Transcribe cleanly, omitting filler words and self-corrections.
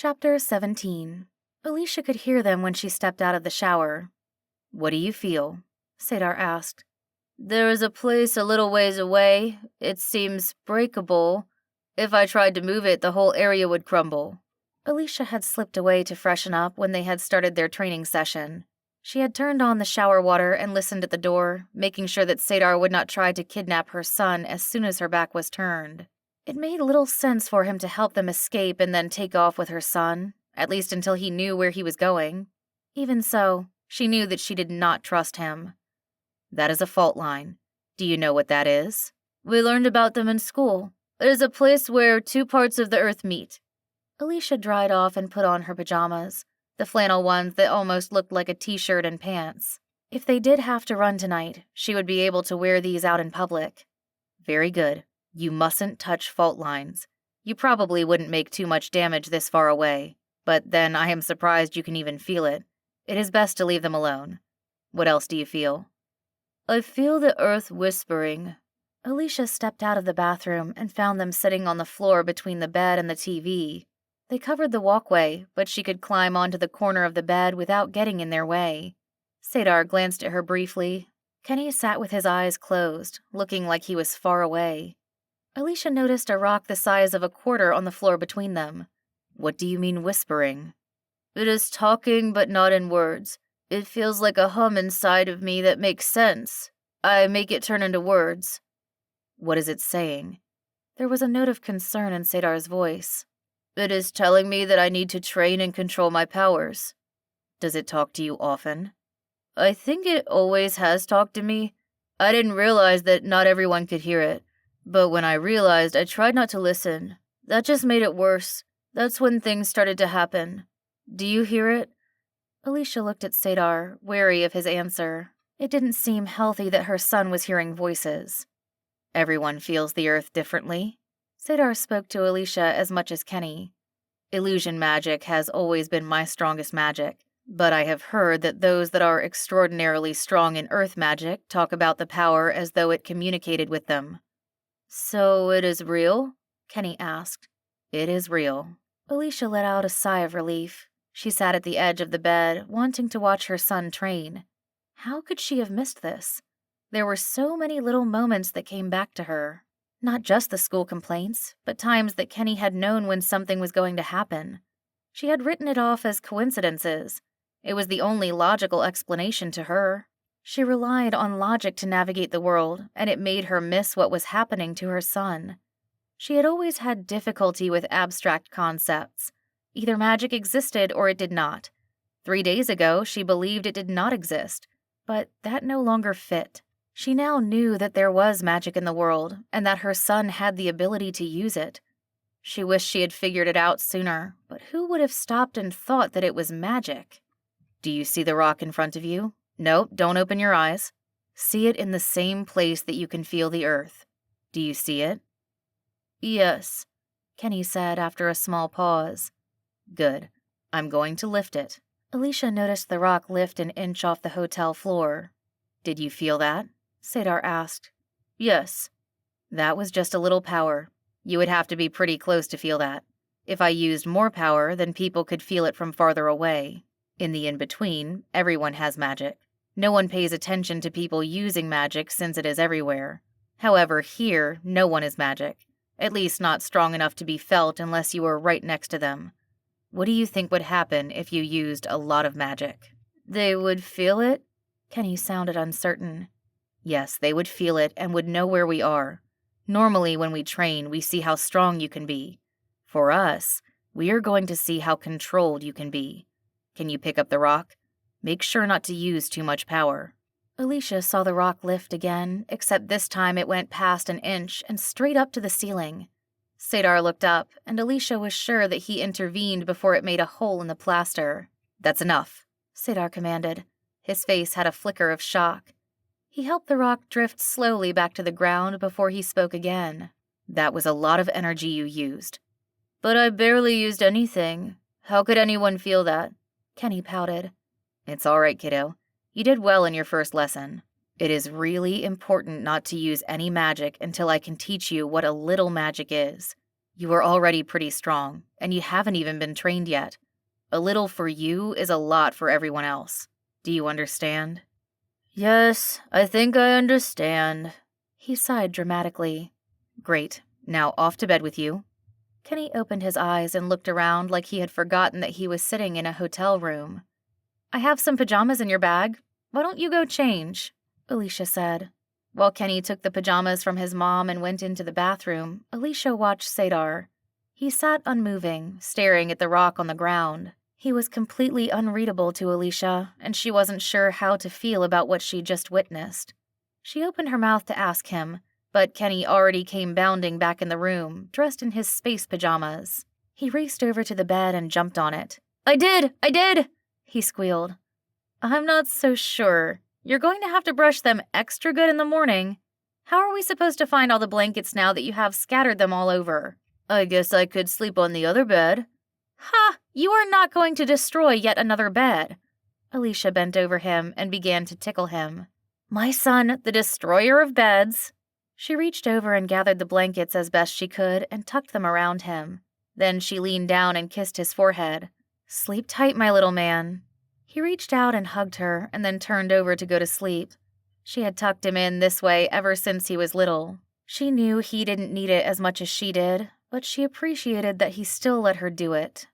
Chapter 17. Alicia could hear them when she stepped out of the shower. "What do you feel?" Sadar asked. "There is a place a little ways away. It seems breakable. If I tried to move it, the whole area would crumble." Alicia had slipped away to freshen up when they had started their training session. She had turned on the shower water and listened at the door, making sure that Sadar would not try to kidnap her son as soon as her back was turned. It made little sense for him to help them escape and then take off with her son, at least until he knew where he was going. Even so, she knew that she did not trust him. "That is a fault line. Do you know what that is?" "We learned about them in school. It is a place where two parts of the earth meet." Alicia dried off and put on her pajamas, the flannel ones that almost looked like a t-shirt and pants. If they did have to run tonight, she would be able to wear these out in public. "Very good. You mustn't touch fault lines. You probably wouldn't make too much damage this far away, but then I am surprised you can even feel it. It is best to leave them alone. What else do you feel?" "I feel the earth whispering." Alicia stepped out of the bathroom and found them sitting on the floor between the bed and the TV. They covered the walkway, but she could climb onto the corner of the bed without getting in their way. Sadar glanced at her briefly. Kenny sat with his eyes closed, looking like he was far away. Alicia noticed a rock the size of a quarter on the floor between them. "What do you mean whispering?" "It is talking but not in words. It feels like a hum inside of me that makes sense. I make it turn into words." "What is it saying?" There was a note of concern in Sadar's voice. "It is telling me that I need to train and control my powers." "Does it talk to you often?" "I think it always has talked to me. I didn't realize that not everyone could hear it. But when I realized, I tried not to listen. That just made it worse. That's when things started to happen. Do you hear it?" Alicia looked at Sadar, wary of his answer. It didn't seem healthy that her son was hearing voices. "Everyone feels the earth differently." Sadar spoke to Alicia as much as Kenny. "Illusion magic has always been my strongest magic, but I have heard that those that are extraordinarily strong in earth magic talk about the power as though it communicated with them." "So it is real?" Kenny asked. "It is real." Alicia let out a sigh of relief. She sat at the edge of the bed, wanting to watch her son train. How could she have missed this? There were so many little moments that came back to her. Not just the school complaints, but times that Kenny had known when something was going to happen. She had written it off as coincidences. It was the only logical explanation to her. She relied on logic to navigate the world, and it made her miss what was happening to her son. She had always had difficulty with abstract concepts. Either magic existed or it did not. 3 days ago, she believed it did not exist, but that no longer fit. She now knew that there was magic in the world, and that her son had the ability to use it. She wished she had figured it out sooner, but who would have stopped and thought that it was magic? "Do you see the rock in front of you? No, don't open your eyes. See it in the same place that you can feel the earth. Do you see it?" "Yes," Kenny said after a small pause. "Good. I'm going to lift it." Alicia noticed the rock lift an inch off the hotel floor. "Did you feel that?" Sadar asked. "Yes." "That was just a little power. You would have to be pretty close to feel that. If I used more power, then people could feel it from farther away. In the in-between, everyone has magic. No one pays attention to people using magic since it is everywhere. However, here, no one is magic. At least not strong enough to be felt unless you were right next to them. What do you think would happen if you used a lot of magic?" "They would feel it?" Kenny sounded uncertain. "Yes, they would feel it and would know where we are. Normally, when we train, we see how strong you can be. For us, we are going to see how controlled you can be. Can you pick up the rock? Make sure not to use too much power." Alicia saw the rock lift again, except this time it went past an inch and straight up to the ceiling. Sadar looked up, and Alicia was sure that he intervened before it made a hole in the plaster. "That's enough," Sadar commanded. His face had a flicker of shock. He helped the rock drift slowly back to the ground before he spoke again. "That was a lot of energy you used." "But I barely used anything. How could anyone feel that?" Kenny pouted. "It's all right, kiddo. You did well in your first lesson. It is really important not to use any magic until I can teach you what a little magic is. You are already pretty strong, and you haven't even been trained yet. A little for you is a lot for everyone else. Do you understand? Yes, I think I understand. He sighed dramatically. Great. Now off to bed with you. Kenny opened his eyes and looked around like he had forgotten that he was sitting in a hotel room. I have some pajamas in your bag. Why don't you go change? Alicia said. While Kenny took the pajamas from his mom and went into the bathroom, Alicia watched Sadar. He sat unmoving, staring at the rock on the ground. He was completely unreadable to Alicia, and she wasn't sure how to feel about what she just witnessed. She opened her mouth to ask him, but Kenny already came bounding back in the room, dressed in his space pajamas. He raced over to the bed and jumped on it. I did! He squealed. I'm not so sure. You're going to have to brush them extra good in the morning. How are we supposed to find all the blankets now that you have scattered them all over? I guess I could sleep on the other bed. Ha! You are not going to destroy yet another bed. Alicia bent over him and began to tickle him. My son, the destroyer of beds. She reached over and gathered the blankets as best she could and tucked them around him. Then she leaned down and kissed his forehead. Sleep tight, my little man. He reached out and hugged her and then turned over to go to sleep. She had tucked him in this way ever since he was little. She knew he didn't need it as much as she did, but she appreciated that he still let her do it.